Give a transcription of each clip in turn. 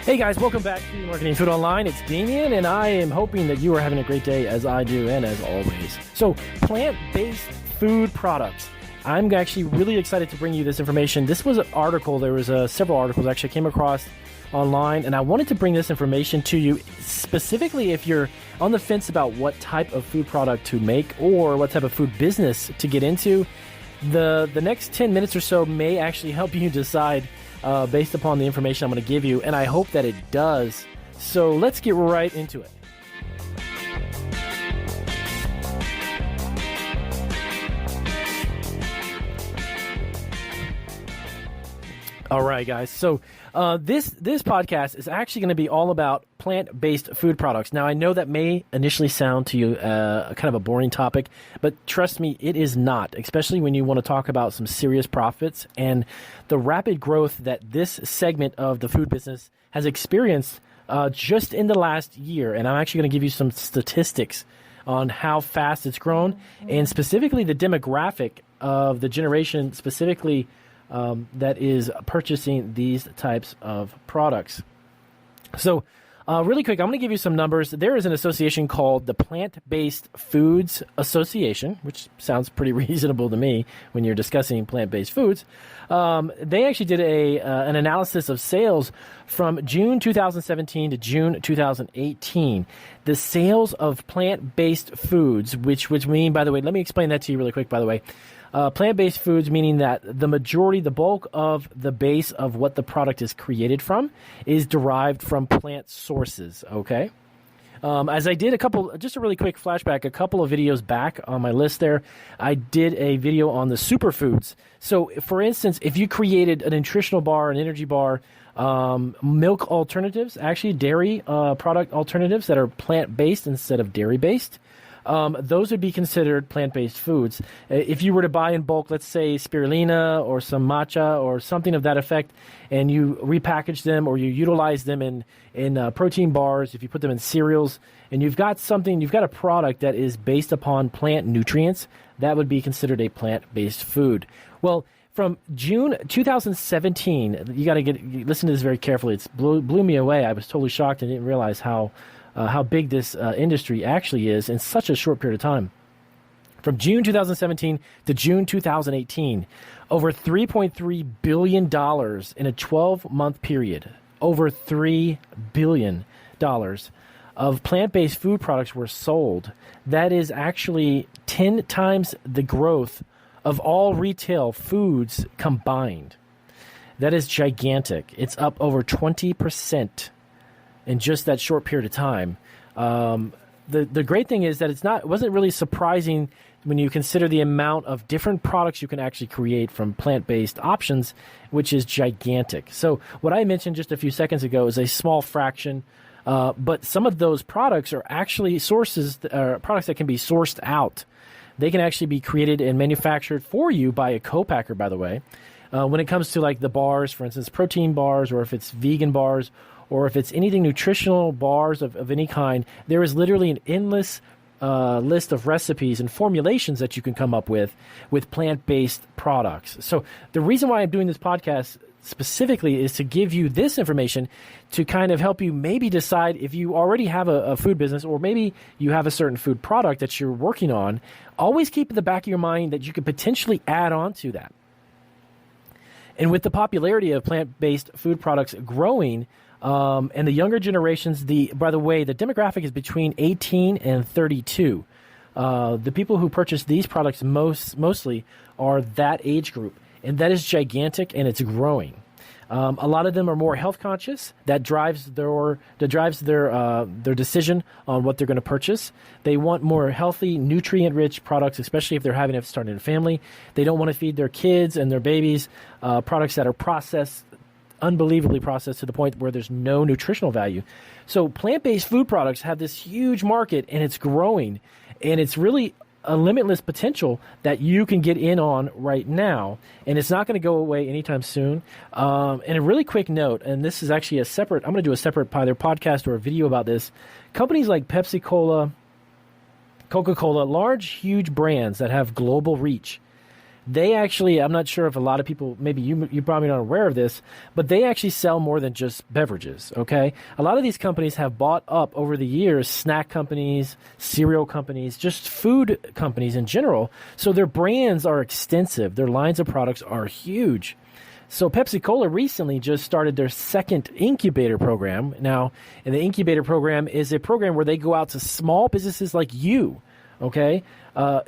Hey guys, welcome back to Marketing Food Online. It's Damien, and I am hoping that you are having a great day as I do and as always. So, plant-based food products. I'm actually really excited to bring you this information. This was an article. There was several articles actually I came across online, and I wanted to bring this information to you specifically if you're on the fence about what type of food product to make or what type of food business to get into. The next 10 minutes or so may actually help you decide based upon the information I'm going to give you, and I hope that it does. So let's get right into it. All right, guys. So this podcast is actually going to be all about plant-based food products. Now, I know that may initially sound to you kind of a boring topic, but trust me, it is not, especially when you want to talk about some serious profits and the rapid growth that this segment of the food business has experienced just in the last year. And I'm actually going to give you some statistics on how fast it's grown and specifically the demographic of the generation specifically that is purchasing these types of products. So really quick, I'm going to give you some numbers. There is an association called the Plant-Based Foods Association, which sounds pretty reasonable to me when you're discussing plant-based foods. They actually did an analysis of sales from June 2017 to June 2018. The sales of plant-based foods, which mean, by the way, let me explain that to you really quick, by the way. Plant-based foods meaning that the bulk of the base of what the product is created from is derived from plant sources, okay? As I did just a really quick flashback, a couple of videos back on my list there, I did a video on the superfoods. So, for instance, if you created a nutritional bar, an energy bar, milk alternatives, actually dairy product alternatives that are plant-based instead of dairy-based, those would be considered plant-based foods. If you were to buy in bulk, let's say spirulina or some matcha or something of that effect, and you repackage them or you utilize them in protein bars, if you put them in cereals, and you've got a product that is based upon plant nutrients, that would be considered a plant-based food. Well, from June 2017, you got to listen to this very carefully. It blew me away. I was totally shocked and didn't realize how big this industry actually is in such a short period of time. From June 2017 to June 2018, over $3.3 billion in a 12-month period, over $3 billion of plant-based food products were sold. That is actually 10 times the growth of all retail foods combined. That is gigantic. It's up over 20%. In just that short period of time. The great thing is that it wasn't really surprising when you consider the amount of different products you can actually create from plant-based options, which is gigantic. So what I mentioned just a few seconds ago is a small fraction, but some of those products are actually products that can be sourced out. They can actually be created and manufactured for you by a co-packer, by the way. When it comes to like the bars, for instance, protein bars, or if it's vegan bars, or if it's anything nutritional bars of any kind, there is literally an endless list of recipes and formulations that you can come up with plant-based products. So the reason why I'm doing this podcast specifically is to give you this information to kind of help you maybe decide if you already have a food business or maybe you have a certain food product that you're working on. Always keep in the back of your mind that you could potentially add on to that. And with the popularity of plant-based food products growing, and the younger generations, by the way, the demographic is between 18 and 32. The people who purchase these products mostly are that age group, and that is gigantic, and it's growing. A lot of them are more health conscious. That drives their decision on what they're going to purchase. They want more healthy, nutrient-rich products, especially if they're starting a family. They don't want to feed their kids and their babies products that are unbelievably processed to the point where there's no nutritional value. So plant-based food products have this huge market, and it's growing, and it's really a limitless potential that you can get in on right now, and it's not going to go away anytime soon. And a really quick note, and this is actually I'm going to do a separate either podcast or a video about this. Companies like Pepsi-Cola, Coca-Cola, large, huge brands that have global reach, They actually, I'm not sure if a lot of people, maybe you're probably not aware of this, but they actually sell more than just beverages, okay? A lot of these companies have bought up over the years snack companies, cereal companies, just food companies in general. So their brands are extensive. Their lines of products are huge. So Pepsi-Cola recently just started their second incubator program. Now, and the incubator program is a program where they go out to small businesses like you, okay?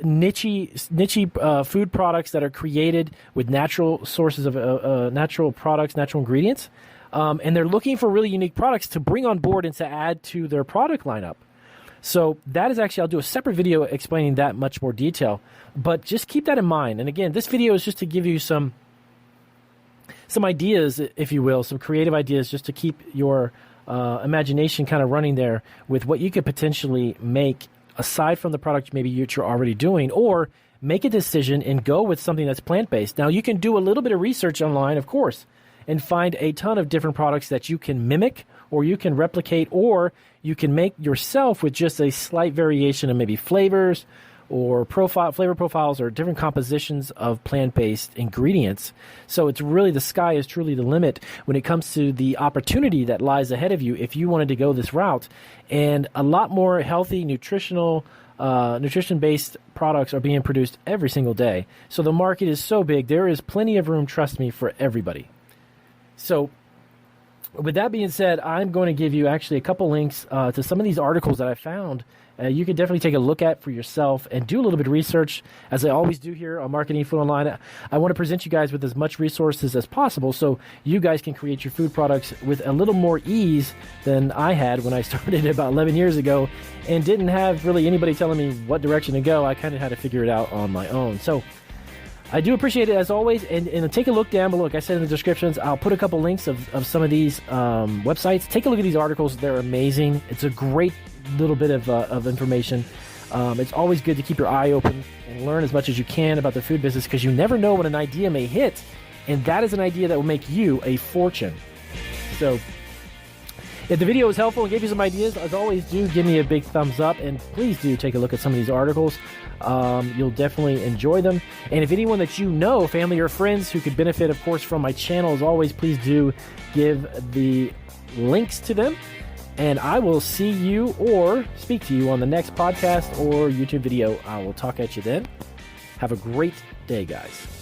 Niche food products that are created with natural sources of natural products, natural ingredients. And they're looking for really unique products to bring on board and to add to their product lineup. So that is actually, I'll do a separate video explaining that much more detail. But just keep that in mind. And again, this video is just to give you some ideas, if you will, some creative ideas just to keep your imagination kind of running there with what you could potentially make aside from the product maybe you're already doing, or make a decision and go with something that's plant-based. Now, you can do a little bit of research online, of course, and find a ton of different products that you can mimic or you can replicate or you can make yourself with just a slight variation of maybe flavors or flavor profiles or different compositions of plant-based ingredients. So it's really, the sky is truly the limit when it comes to the opportunity that lies ahead of you if you wanted to go this route. And a lot more healthy, nutrition-based products are being produced every single day. So the market is so big, there is plenty of room, trust me, for everybody. So with that being said, I'm going to give you actually a couple links to some of these articles that I found. You can definitely take a look at for yourself and do a little bit of research, as I always do here on Marketing Food Online. I want to present you guys with as much resources as possible so you guys can create your food products with a little more ease than I had when I started about 11 years ago and didn't have really anybody telling me what direction to go. I kind of had to figure it out on my own. So I do appreciate it as always, and take a look down below. Like I said in the descriptions, I'll put a couple links of some of these websites. Take a look at these articles. They're amazing. It's a great little bit of information. It's always good to keep your eye open and learn as much as you can about the food business, because you never know when an idea may hit, and that is an idea that will make you a fortune. So if the video was helpful and gave you some ideas, as always, do give me a big thumbs up, and please do take a look at some of these articles. You'll definitely enjoy them. And if anyone that you know, family or friends, who could benefit, of course, from my channel, as always, please do give the links to them. And I will see you or speak to you on the next podcast or YouTube video. I will talk at you then. Have a great day, guys.